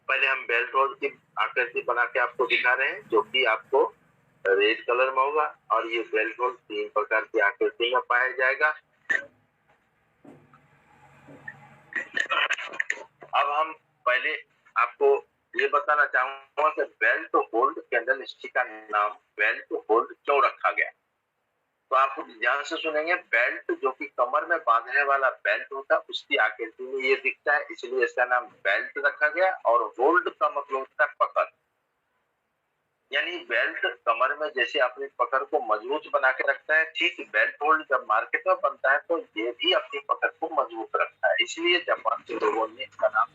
पहले हम belt hold की आकृति बना के आपको दिखा रहे हैं, जो कि आपको रेड कलर में होगा, और ये बेल्ट होल्ड 3 प्रकार की आकृति में पाया जाएगा। अब हम पहले आपको ये बताना चाहूंगा कि बेल्ट होल्ड कैंडल स्टिक का नाम बेल्ट होल्ड क्यों रखा गया। तो आप ध्यान से सुनेंगे, बेल्ट जो कि कमर में बांधने वाला बेल्ट होता है उसकी आकृति में ये दिखता है, इसलिए इसका नाम बेल्ट रखा गया। और होल्ड का मतलब होता है पकड़, यानी बेल्ट कमर में जैसे अपनी पकड़ को मजबूत बना के रखता है, ठीक बेल्ट होल्ड जब मार्केट में बनता है तो ये भी अपनी पकड़ को मजबूत रखता है, इसलिए जापान के लोगों ने इसका नाम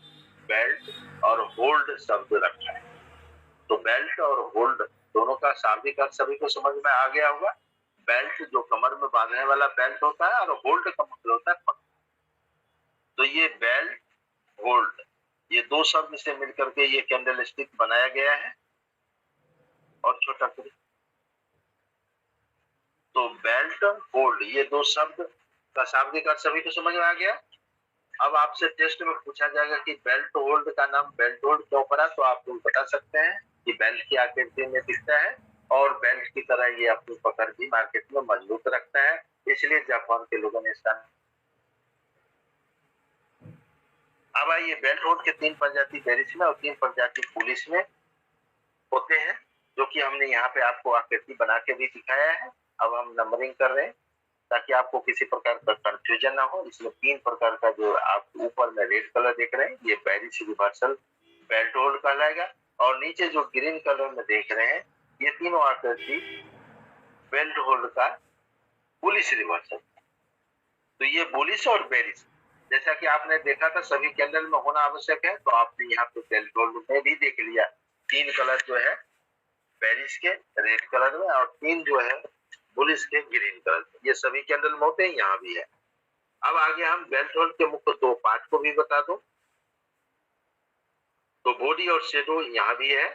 बेल्ट और होल्ड शब्द रखा है। तो बेल्ट और होल्ड दोनों का शाब्दिक अर्थ सभी को समझ में आ गया होगा। बेल्ट जो कमर में बांधने वाला बेल्ट होता है, और होल्ड का मतलब होता है पकड़। तो ये बेल्ट होल्ड ये दो शब्द से मिलकर के ये कैंडल स्टिक बनाया गया है। और छोटा करिए, तो बेल्ट होल्ड ये दो शब्द का शाब्दिक अर्थ सभी को समझ में आ गया। अब आपसे टेस्ट में पूछा जाएगा कि बेल्ट होल्ड का नाम बेल्ट होल्ड क्यों पड़ा, तो आप लोग बता सकते हैं कि बेल्ट की आकृति में दिखता है और बेल्ट की तरह ये अपनी पकड़ भी मार्केट में मजबूत रखता है, इसलिए जापान के लोगों ने इसका। अब आइए, बेल्ट होल्ड के 3 प्रजाति बेरिस में और 3 प्रजाति पुलिस में होते हैं, जो कि हमने यहाँ पे आपको आकृति बना के भी दिखाया है। अब हम नंबरिंग कर रहे हैं ताकि आपको किसी प्रकार का कंफ्यूजन ना हो। इसमें 3 प्रकार का जो आप ऊपर में रेड कलर देख रहे हैं ये बेरिस रिवर्सल बेल्ट होल्ड कहलाएगा, और नीचे जो ग्रीन कलर में देख रहे हैं ये तीनों आकृति बेल्ट होल्ड का बुलिश रिवर्सल। तो ये बुलिश और बेरिस जैसा कि आपने देखा था सभी कैंडल में होना आवश्यक है, तो आपने यहाँ पे बेल्ट होल्ड में भी देख लिया। 3 कलर जो है बेरिस के रेड कलर में और 3 जो है बुलिश के ग्रीन कलर में, ये सभी कैंडल में होते हैं, यहाँ भी है। अब आगे हम बेल्ट होल्ड के मुख्य 2 पार्ट को भी बता दो। तो बॉडी और शेडो यहाँ भी है,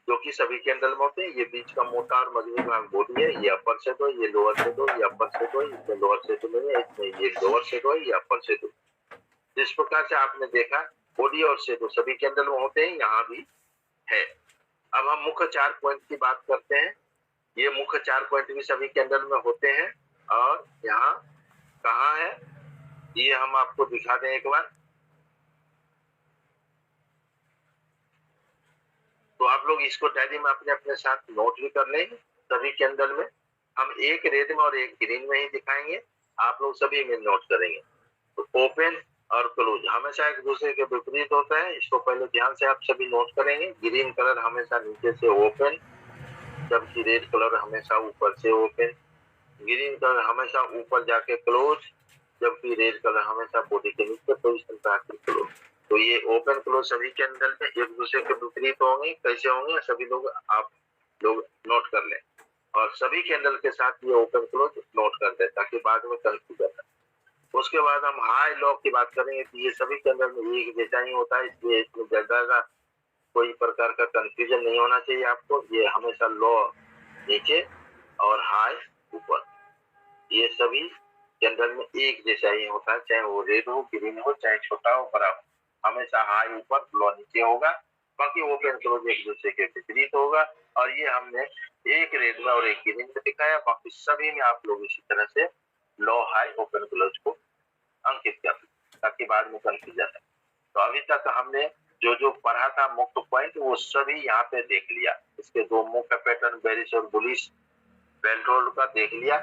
जो कि सभी कैंडल में होते हैं। ये बीच का मोटा और मजबूत भाग बॉडी है, ये अपर शेडो, ये लोअर शेडो, ये अपर शेडो, इसमें लोअर शेडो नहीं है, इसमें ये लोअर शेडो है, ये अपर शेडो। जिस प्रकार से आपने देखा बॉडी और शेडो सभी कैंडल में होते हैं, यहाँ भी है। अब हम मुख्य 4 पॉइंट की बात करते हैं। ये मुख्य 4 पॉइंट भी सभी कैंडल में होते हैं, और यहाँ कहाँ है ये हम आपको दिखा दें एक बार। तो आप लोग इसको डायरी में अपने अपने साथ नोट भी कर लेंगे। सभी कैंडल में हम एक रेड में और एक ग्रीन में ही दिखाएंगे, आप लोग सभी में नोट करेंगे। तो ओपन और क्लोज हमेशा एक दूसरे के विपरीत होता है, इसको पहले ध्यान से आप सभी नोट करेंगे। ग्रीन कलर हमेशा नीचे से ओपन, जबकि रेड कलर हमेशा ऊपर से ओपन। ग्रीन कलर हमेशा ऊपर जाके क्लोज, जबकि रेड कलर हमेशा बॉडी के नीचे पोजीशन पे आके क्लोज। तो ये ओपन क्लोज सभी कैंडल में एक दूसरे के विपरीत होंगे। कैसे होंगे सभी लोग आप लोग नोट कर लें, और सभी कैंडल के साथ ये ओपन क्लोज नोट कर दें ताकि बाद में कंफ्यूजन ना। उसके बाद हम हाई लो की बात करेंगे, तो ये सभी कैंडल में एक जैसा ही होता है, इसलिए इसमें ज्यादा कोई प्रकार का कंफ्यूजन नहीं होना चाहिए आपको। ये हमेशा लो नीचे और हाई ऊपर, ये सभी कैंडल में एक जैसा ही होता है, चाहे वो रेड हो, ग्रीन हो, चाहे छोटा हो, बड़ा हो, हमेशा हाई ऊपर लो नीचे होगा। बाकी ओपन क्लोज एक दूसरे के विपरीत होगा, और ये हमने एक रेड में और एक ग्रीन में दिखाया। बाकी सभी में आप लोग इसी तरह से लो हाई ओपन क्लोज को अंकित कर ताकि बाद में कंफ्यूजन है। तो अभी तक हमने जो जो पढ़ा था मुख्य पॉइंट वो सभी यहाँ पे देख लिया। इसके 2 मुख्य पैटर्न बेरिश और बुलिश बेल्ट होल्ड का देख लिया,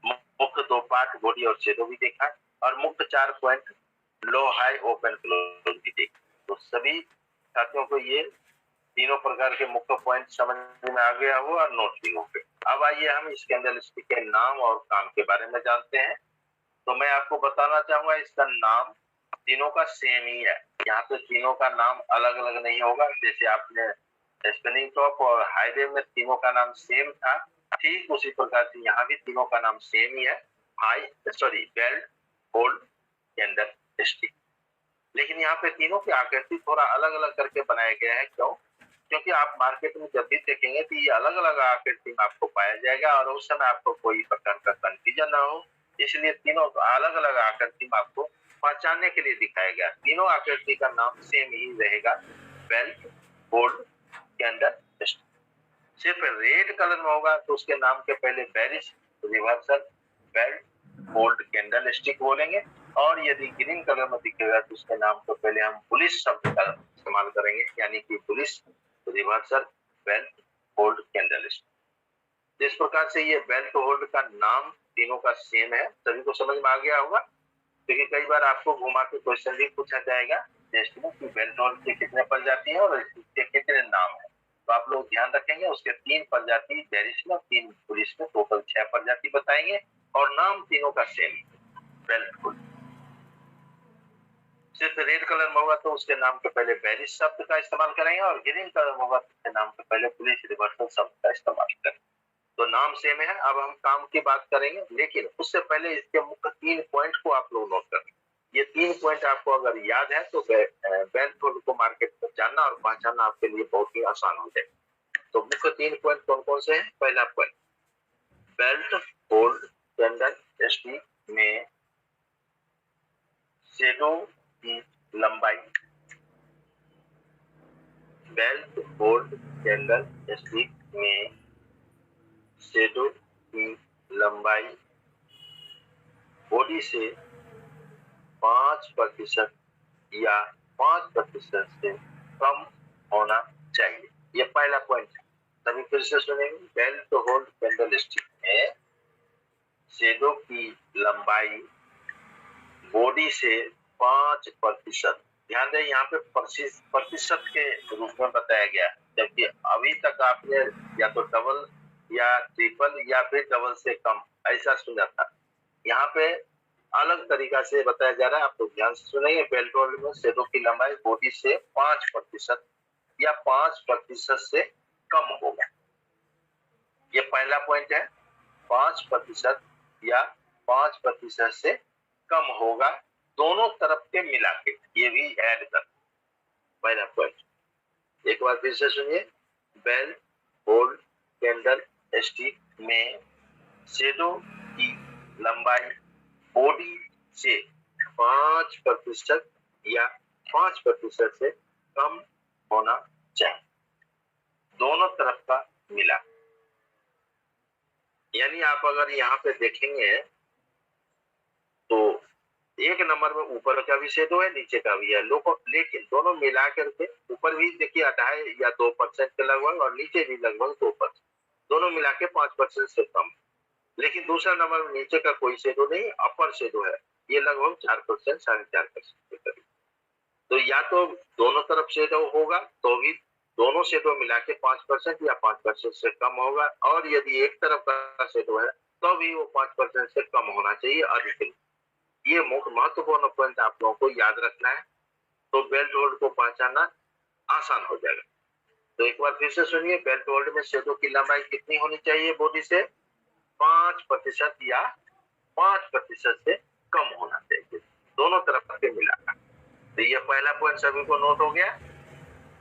मुख्य 2 पार्ट बॉडी और शेडो भी देखा, और मुख्य 4 पॉइंट लो हाई ओपन क्लोज भी देखा। तो सभी साथियों को ये तीनों प्रकार के मुख्य पॉइंट समझ में आ गया हो और नोट भी हो गए। अब आइए हम इस कैंडल स्टिक के नाम और काम के बारे में जानते हैं। तो मैं आपको बताना चाहूंगा इसका नाम तीनों का सेम ही है। यहाँ पे तीनों का नाम अलग अलग नहीं होगा। जैसे आपने स्पिनिंग टॉप और हाईवे में तीनों का नाम सेम था, ठीक उसी प्रकार से यहाँ भी तीनों का नाम सेम ही है, बेल्ट होल्ड कैंडल स्टिक। लेकिन यहाँ पे तीनों की आकृति थोड़ा अलग अलग करके बनाया गया है। क्यों? क्योंकि आप मार्केट में जब भी देखेंगे तो ये अलग अलग आकृति में आपको पाया जाएगा, और उस समय आपको कोई प्रकार का कंफ्यूजन ना हो, इसलिए तीनों अलग अलग आकृति में आपको पहचानने के लिए दिखाया गया। तीनों आकृति का नाम सेम ही रहेगा, बेल्ट, होल्ड, कैंडल, स्टिक। सिर्फ रेड कलर में होगा तो उसके नाम के पहले bearish, reversal, belt, hold, candle, stick बोलेंगे। और यदि ग्रीन कलर में दिखेगा तो उसके नाम को पहले हम बुलिश शब्द का इस्तेमाल करेंगे, यानी कि bullish, reversal, belt, hold, candle, stick. इस प्रकार से ये बेल्ट होल्ड का नाम तीनों का सेम है। सभी को समझ में आ गया होगा, क्योंकि कई बार आपको घुमा के क्वेश्चन भी पूछा जाएगा टेस्ट में कि बेल्ट होल्ड के कितने प्रजाति है और इसके कितने नाम है। तो आप लोग ध्यान रखेंगे, उसके 3 प्रजाति बेरिश में, 3 पुलिस में, टोटल 6 प्रजाति बताएंगे और नाम तीनों का सेम, बेल्ट होल्ड। सिर्फ रेड कलर में होगा तो उसके नाम के पहले बेरिश शब्द का इस्तेमाल करेंगे और ग्रीन कलर में होगा तो उसके नाम के पहले पुलिस, रिवर्सल शब्द का इस्तेमाल करेंगे। तो नाम सेम है। अब हम काम की बात करेंगे, लेकिन उससे पहले इसके मुख्य 3 पॉइंट को आप लोग नोट करें। ये 3 पॉइंट आपको अगर याद है तो बेल्ट होल्ड को मार्केट में जानना और पहचानना आपके लिए बहुत ही आसान हो जाएगा। तो मुख्य 3 पॉइंट कौन कौन से हैं? पहला point, belt hold candle stick में शेडो की लंबाई, बेल्ट होल्ड कैंडल स्टिक में शेडो की लंबाई बॉडी से 5% या 5% से कम होना चाहिए। ये पहला पॉइंट है। सभी फिर से सुनेंगे, बेल्ट होल्ड कैंडल स्टिक में शेडो की लंबाई बॉडी से 5%। ध्यान दें, यहाँ पे प्रतिशत के रूप में बताया गया, जबकि अभी तक आपने या तो डबल या ट्रिपल या फिर डबल से कम ऐसा सुना था। यहाँ पे अलग तरीका से बताया जा रहा है, आप लोग ध्यान से सुनेंगे। बेल्ट होल्ड में शेडो की लंबाई बॉडी से 5% या 5% से कम होगा। ये पहला पॉइंट है, 5% या 5% से कम होगा, दोनों तरफ के मिला के, ये भी ऐड कर। पहला पॉइंट एक बार फिर से सुनिए, बेल्ट होल्ड कैंडल स्टिक में शेडो की लंबाई बॉडी से 5% या 5% से कम होना चाहिए, दोनों तरफ का मिला। यानी आप अगर यहाँ पे देखेंगे तो एक नंबर में ऊपर का भी शेडो है, नीचे का भी है, लेकिन दोनों मिला करके ऊपर भी देखिए 2.5 या 2% के लगभग और नीचे भी लगभग 2%, दोनों मिला के 5% से कम। लेकिन दूसरा नंबर में नीचे का कोई शेडो नहीं, अपर शेडो है, ये लगभग 4%, 4.5% के करीब। तो या तो दोनों तरफ शेडो होगा तो भी दोनों शेडो मिला के 5% या 5% से कम होगा, और यदि एक तरफ का शेडो है तो भी वो 5% से कम होना चाहिए, अधिक नहीं। ये महत्वपूर्ण पॉइंट आप लोगों को याद रखना है, तो बेल्ट होल्ड को पहचानना आसान हो जाएगा। तो एक बार फिर से सुनिए, बेल्ट होल्ड में शेडो की लंबाई कितनी होनी चाहिए? बॉडी से 5% या 5% से कम होना चाहिए, दोनों तरफ के मिलाकर। तो ये पहला पॉइंट सभी को नोट हो गया।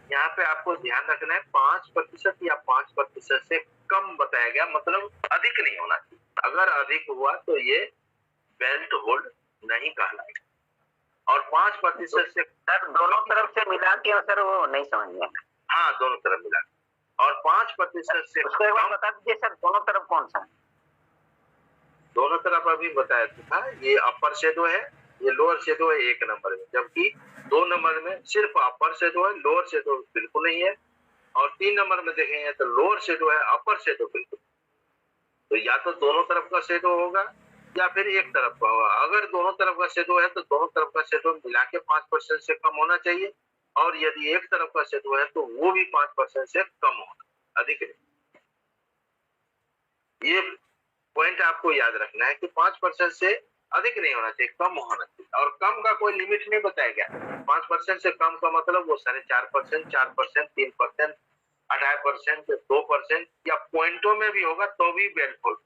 यहाँ पे आपको ध्यान रखना है, 5% या 5% से कम बताया गया, मतलब अधिक नहीं होना चाहिए। अगर अधिक हुआ तो ये बेल्ट होल्ड नहीं कहलाएगा। और 5% से सर दोनों तरफ से मिला के, सर वो नहीं समझ में। हाँ, दोनों तरफ मिला, और 5% से कम बता दीजिए सर, दोनों तरफ कौन सा है? दोनों तरफ अभी बताया था, ये अपर शेडो है, ये लोअर शेडो है एक नंबर में, जबकि 2 नंबर में सिर्फ अपर शेडो है, लोअर शेडो बिल्कुल नहीं है। और 3 नंबर में देखेंगे तो लोअर शेडो है, अपर शेडो बिल्कुल। तो या तो दोनों तरफ का शेडो होगा या फिर एक तरफ का होगा। अगर दोनों तरफ का शेडो है तो दोनों तरफ का शेडो मिला के 5% से कम होना चाहिए, और यदि एक तरफ का शेडो है तो वो भी 5% से कम होना, अधिक नहीं। ये पॉइंट आपको याद रखना है कि 5% से अधिक नहीं होना चाहिए, कम होना चाहिए। और कम का कोई लिमिट नहीं बताया गया। 5% से कम का मतलब वो 4.5%, 4%, 3%, 2.5%, 2% या पॉइंटों में भी होगा तो भी बेल्ट होल्ड,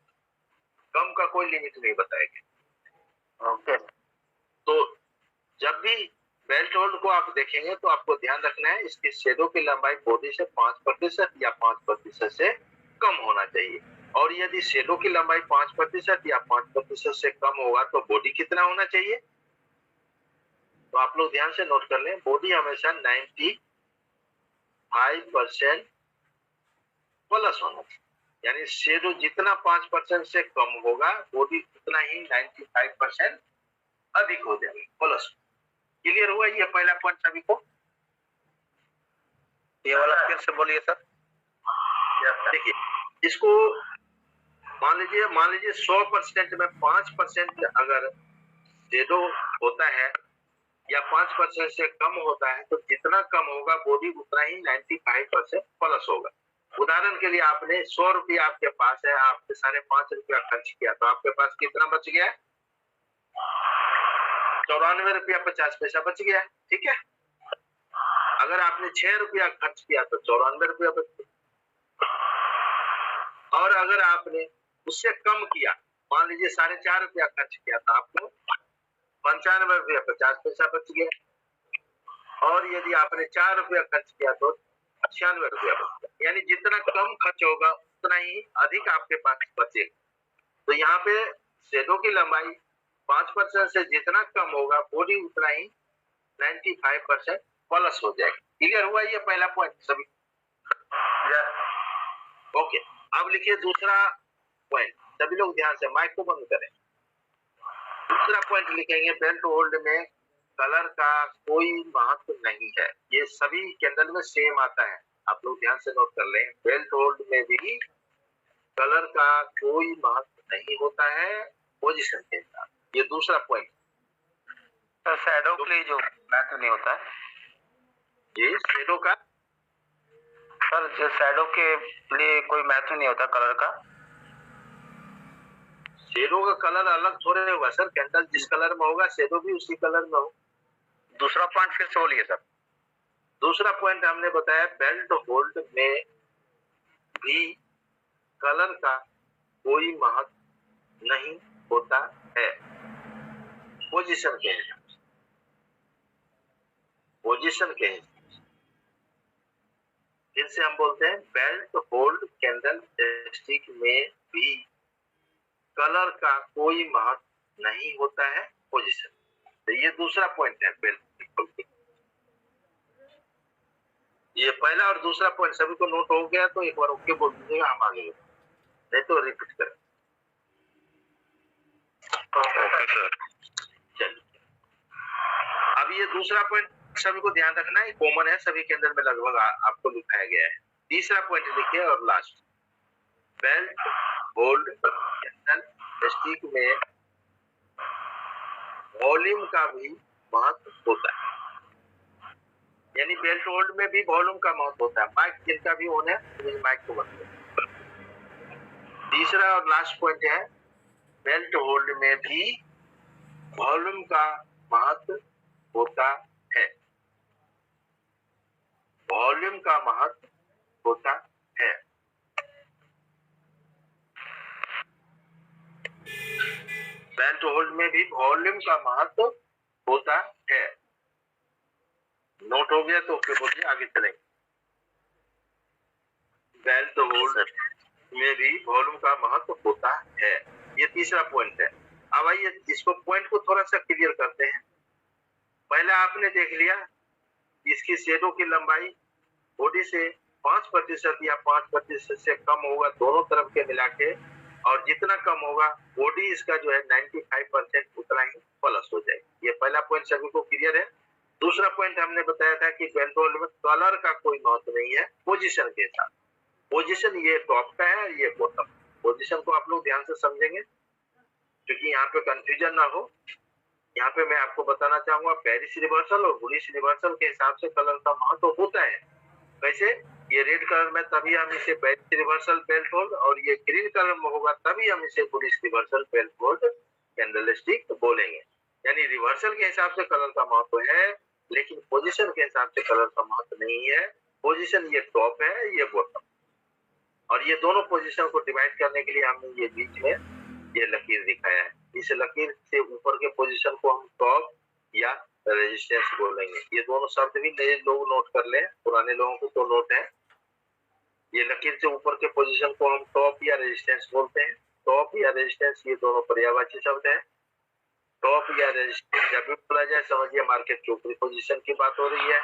कम का कोई लिमिट नहीं बताया गया। ओके। तो जब भी बेल्ट होल्ड को आप देखेंगे तो आपको ध्यान रखना है, इसकी शेडो की लंबाई बॉडी से 5% या 5% से कम होना चाहिए। और यदि शेडो की लंबाई 5% या 5% से कम होगा तो बॉडी कितना होना चाहिए? तो आप लोग ध्यान से नोट कर लें, बॉडी हमेशा 95% प्लस होना चाहिए, यानी शेडो जितना 5% से कम होगा बॉडी उतना ही 95% अधिक हो जाएगी, प्लस। क्लियर हुआ ये पहला पॉइंट सभी को? ये वाला फिर से बोलिए सर। देखिए, इसको मान लीजिए 100% में 5% अगर शेडो होता है या 5% से कम होता है, तो जितना कम होगा बॉडी उतना ही 95% प्लस होगा। उदाहरण के लिए आपने 100 रुपया आपके पास है, आपने 5.5 रुपया खर्च किया, तो आपके पास कितना बच गया? 94 रुपया 50 पैसा बच गया, ठीक है। अगर आपने 6 रुपया खर्च किया तो 94 रुपया बच गया। और अगर आपने उससे कम किया, मान लीजिए 4.5 रुपया खर्च किया, तो आपको 95 रुपया 50 पैसा बच गया। और यदि आपने 4 रुपया खर्च किया तो 96 रुपया बच गया। यानी जितना कम खर्च होगा उतना ही अधिक आपके पास बचेगा। तो यहाँ पे शेडो की लंबाई 5% से जितना कम होगा बॉडी उतना ही 95% प्लस हो जाएगा। क्लियर हुआ ये पहला पॉइंट सभी? ओके, अब लिखिए दूसरा पॉइंट। सभी लोग ध्यान से माइक को बंद करें। दूसरा पॉइंट लिखेंगे, बेल्ट होल्ड में कलर का कोई महत्व नहीं है। ये सभी कैंडल में सेम आता है, आप लोग ध्यान से नोट कर लें। बेल्ट होल्ड में भी कलर का कोई महत्व नहीं होता है पोजीशन के साथ। ये दूसरा पॉइंट। सर शैडो के लिए जो महत्व नहीं होता है, ये शेडो का, सर जो शैडो के लिए कोई महत्व नहीं होता कलर का। शेडो का कलर अलग थोड़े होगा सर, कैंडल जिस कलर में होगा शेडो भी उसी कलर में हो। दूसरा पॉइंट फिर से बोलिए सर। दूसरा पॉइंट हमने बताया, बेल्ट होल्ड में भी कलर का कोई महत्व नहीं होता है पोजीशन के हिसाब से। पोजीशन के हिसाब से फिर से हम बोलते हैं, बेल्ट होल्ड कैंडल स्टिक में भी कलर का कोई महत्व नहीं होता है पोजीशन। तो ये दूसरा पॉइंट है बेल्ट। ये पहला और दूसरा पॉइंट सभी को नोट हो गया तो एक बार ओके बोल दीजिएगा, हम आगे नहीं तो रिपीट करें। Okay sir. चलिए, अब ये दूसरा पॉइंट सभी को ध्यान रखना है, कॉमन है सभी के अंदर में लगभग आपको लिखाया गया है। तीसरा पॉइंट लिखिए और last, belt hold candle stick में वॉल्यूम का भी महत्व होता है। यानी बेल्ट होल्ड में भी वॉल्यूम का महत्व होता है। माइक जिनका भी ऑन है तो माइक को बंद करें। तीसरा और लास्ट पॉइंट है, बेल्ट होल्ड में भी वॉल्यूम का महत्व होता है। वॉल्यूम का महत्व होता है। बेल्ट होल्ड में भी वॉल्यूम का महत्व होता है। नोट हो गया तो ओके बोलिए, आगे चलेंगे। बेल्ट होल्ड में भी वॉल्यूम का महत्व होता है, ये तीसरा पॉइंट है। अब आइए इसको पॉइंट को थोड़ा सा क्लियर करते हैं। पहले आपने देख लिया इसकी शेडो की लंबाई बॉडी से 5% या 5% से कम होगा दोनों तरफ के मिला के, और जितना कम होगा बॉडी इसका जो है 95% उतना ही प्लस हो जाएगी। ये पहला पॉइंट सभी को क्लियर है। दूसरा पॉइंट हमने बताया था कि बेल्ट होल्ड में कलर का कोई महत्व नहीं है पोजीशन के साथ। पोजीशन ये टॉप का है, ये बॉटम। पोजीशन को आप लोग ध्यान से समझेंगे क्योंकि यहाँ पे कंफ्यूजन ना हो। यहाँ पे मैं आपको बताना चाहूंगा, पेरिस रिवर्सल और बुलिश रिवर्सल के हिसाब से कलर का महत्व होता है। वैसे ये रेड कलर में तभी हम इसे पेरिस रिवर्सल बेल्ट होल्ड, और ये ग्रीन कलर में होगा तभी हम इसे bullish reversal belt hold candle stick बोलेंगे। यानी रिवर्सल के हिसाब से कलर का महत्व है, लेकिन पोजीशन के हिसाब से कलर का महत्व नहीं है। पोजीशन ये टॉप है, ये बॉटम, और ये दोनों पोजीशन को डिवाइड करने के लिए हमने ये बीच में ये लकीर दिखाया है। इस लकीर से ऊपर के पोजीशन को हम टॉप या रेजिस्टेंस बोलेंगे। ये दोनों शब्द भी नए लोग नोट कर लें, पुराने लोगों को तो नोट है। ये लकीर से ऊपर के पोजीशन को हम टॉप या रेजिस्टेंस बोलते हैं। टॉप या रेजिस्टेंस ये दोनों पर्यायवाची शब्द हैं। टॉप या रेजिस्टेंस जब भी बोला जाए समझिए मार्केट की ऊपरी पोजीशन की बात हो रही है।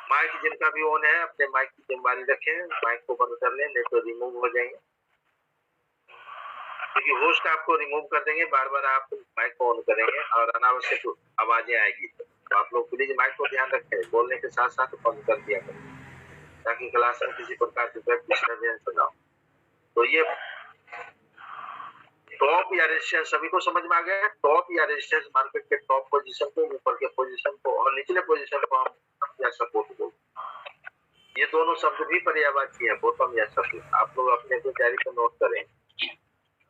माइक जिनका भी ऑन है अपने माइक की जिम्मेदारी रखें, माइक को बंद कर लें नहीं तो रिमूव हो जाएंगे, क्योंकि होस्ट आपको रिमूव कर देंगे बार बार आप माइक को ऑन करेंगे और अनावश्यक आवाजें आएगी। तो आप लोग प्लीज माइक को ध्यान रखें, बोलने के साथ साथ बंद कर दिया करें ताकि क्लास में किसी प्रकार की डिस्टर्बेंस ना हो। तो ये टॉप या रेजिस्टेंस सभी को समझ में आ गया है। टॉप या रेजिस्टेंस मार्केट के टॉप पोजीशन को, ऊपर के पोजीशन को और निचले पोजीशन को हम या सपोर्ट को, ये दोनों शब्द भी पर्यायवाची है, बॉटम या सपोर्ट। आप लोग अपने डायरी को नोट करें।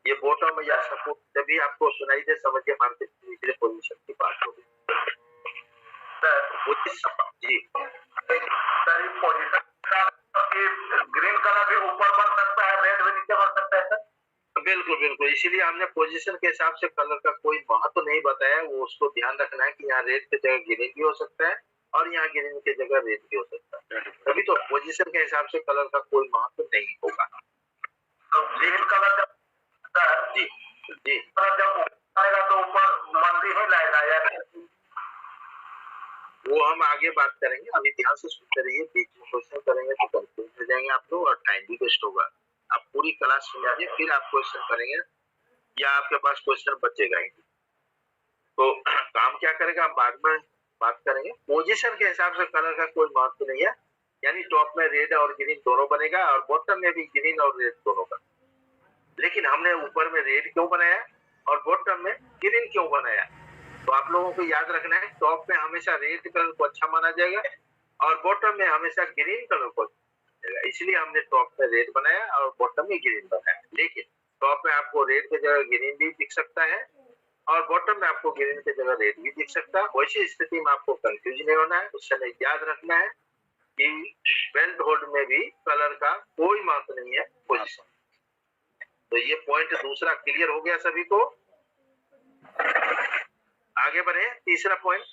ये बॉटम या सपोर्ट जब भी आपको सुनाई दे समझिए मार्केट के निचले पोजीशन की बात होगी। जी सर पोजीशन ग्रीन कलर भी ऊपर बन सकता है, रेड भी नीचे बन सकता है सर। बिल्कुल बिल्कुल, इसीलिए हमने पोजीशन के हिसाब से कलर का कोई महत्व नहीं बताया। वो उसको ध्यान रखना है कि यहाँ रेड की जगह ग्रीन भी हो सकता है और यहाँ ग्रीन की जगह रेड भी हो सकता है, तभी तो पोजीशन के हिसाब से कलर का कोई महत्व नहीं होगा। तो ग्रीन कलर जी जी जब आएगा तो ऊपर मंदी ही लाएगा यार। वो हम आगे बात करेंगे, अभी ध्यान से सुनते रहिए। बीच में क्वेश्चन करेंगे तो कंफ्यूज हो जाएंगे आप लोग और टाइम भी वेस्ट होगा। आप पूरी क्लास सुनिए फिर आप क्वेश्चन करेंगे या आपके पास क्वेश्चन बचेगा ही। तो काम क्या करेगा हम बाद में बात करेंगे। पोजीशन के हिसाब से कलर का कोई महत्व नहीं है, यानी टॉप में रेड और ग्रीन दोनों बनेगा और बॉटम में भी ग्रीन और रेड दोनों बनेगा। लेकिन हमने ऊपर में रेड क्यों बनाया और बॉटम में ग्रीन क्यों बनाया? तो आप लोगों को याद रखना है टॉप में हमेशा रेड कलर को अच्छा माना जाएगा और बॉटम में हमेशा ग्रीन कलर को अच्छा माना जाएगा। इसलिए हमने टॉप में रेड बनाया और बॉटम में ग्रीन बनाया। लेकिन टॉप में आपको रेड की जगह ग्रीन भी दिख सकता है और बॉटम में आपको ग्रीन की जगह रेड भी दिख सकता है। वैसी स्थिति में आपको कंफ्यूज नहीं होना है। उस समय याद रखना है कि बेल्ट होल्ड में भी कलर का कोई महत्व नहीं है पोजीशन। तो ये पॉइंट दूसरा क्लियर हो गया सभी को। आगे बढ़े तीसरा पॉइंट।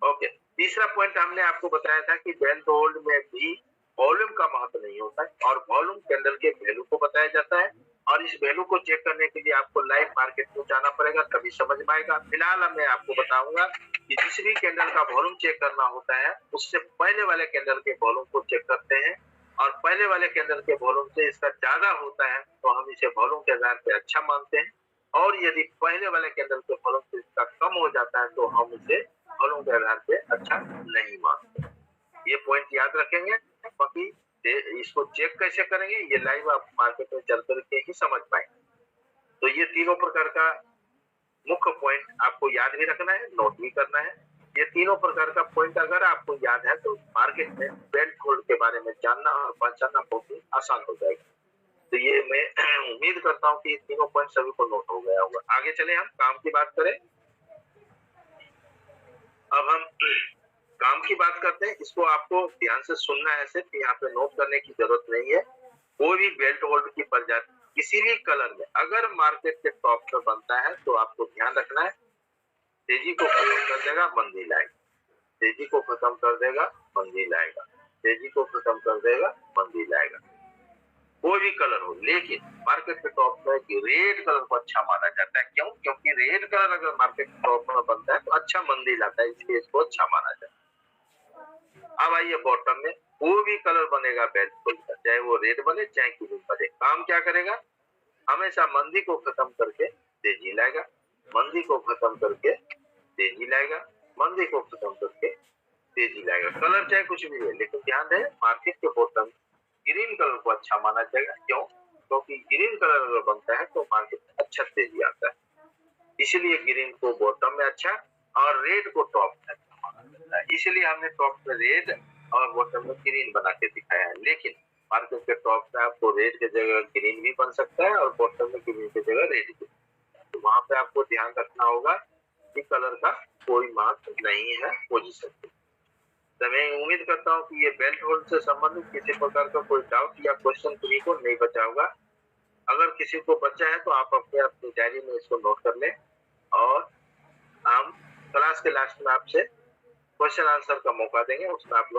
ओके, तीसरा पॉइंट हमने आपको बताया था कि बेल्ट होल्ड में भी वॉल्यूम का महत्व नहीं होता है और वॉल्यूम कैंडल के वैल्यू को बताया जाता है और इस वैल्यू को चेक करने के लिए आपको लाइव मार्केट में जाना पड़ेगा तभी समझ में आएगा। फिलहाल मैं आपको बताऊंगा कि जिस भी कैंडल का वॉल्यूम चेक करना होता है उससे पहले वाले कैंडल के वॉल्यूम को चेक करते हैं और पहले वाले कैंडल के वॉल्यूम से इसका ज्यादा होता है तो हम इसे वॉल्यूम के आधार पे अच्छा मानते हैं और यदि पहले वाले कैंडल के वॉल्यूम से इसका कम हो जाता है तो हम इसे वॉल्यूम के आधार पे अच्छा नहीं मानते। ये पॉइंट याद रखेंगे। बाकी इसको चेक कैसे करेंगे ये लाइव आप मार्केट में चल करके ही समझ पाएंगे। तो ये तीनों प्रकार का मुख्य पॉइंट आपको याद भी रखना है, नोट भी करना है। ये तीनों प्रकार का पॉइंट अगर आपको याद है तो मार्केट में बेल्ट होल्ड के बारे में जानना और पहचानना बहुत ही आसान हो जाएगा। तो ये मैं उम्मीद करता हूँ कि ये तीनों पॉइंट सभी को नोट हो गया होगा। आगे चले हम काम की बात करें। अब हम काम की बात करते हैं। इसको आपको ध्यान से सुनना है, सिर्फ यहाँ पे नोट करने की जरूरत नहीं है। कोई भी बेल्ट होल्ड की प्रजाति किसी भी कलर में अगर मार्केट के टॉप पे बनता है तो आपको ध्यान रखना है तेजी को खत्म कर देगा मंदी लाएगा, तेजी को खत्म कर देगा मंदी लाएगा, तेजी को खत्म कर देगा मंदी लाएगा। कोई भी कलर हो, लेकिन मार्केट के टॉप में रेड कलर को अच्छा माना जाता है। क्यों? क्योंकि रेड कलर अगर मार्केट के टॉप में बनता है तो अच्छा मंदी लाता है, इसलिए इसको अच्छा माना जाता है। अब आइए बॉटम में कोई भी कलर बनेगा बेल्ट होल्ड का, चाहे वो रेड बने चाहे ग्रीन बने, काम क्या करेगा? हमेशा मंदी को खत्म करके तेजी लाएगा, मंदी को खत्म करके तेजी लाएगा, मंदी को खत्म करके तेजी लाएगा। कलर चाहे कुछ भी है, लेकिन ध्यान दें मार्केट के बॉटम ग्रीन कलर को अच्छा माना जाएगा। क्यों? क्योंकि ग्रीन कलर अगर बनता है तो मार्केट में अच्छा तेजी आता है, इसलिए ग्रीन को बॉटम में अच्छा और रेड को टॉप में अच्छा माना जाता है। इसलिए हमने टॉप में रेड और बॉटम में ग्रीन बना के दिखाया है। लेकिन मार्केट के टॉप में आपको रेड की जगह ग्रीन भी बन सकता है और बॉटम में ग्रीन की जगह रेड भी। तो वहां पे आपको ध्यान रखना होगा कि कलर का कोई महत्व नहीं है पोजीशन पे। तो मैं उम्मीद करता हूँ कि ये बेल्ट होल्ड से संबंधित किसी प्रकार का कोई डाउट या क्वेश्चन किसी को नहीं बचा होगा। अगर किसी को बचा है तो आप अपनी डायरी में इसको नोट कर लें और हम क्लास के लास्ट में आपसे क्वेश्चन आंसर का मौका देंगे, उसमें आप लोग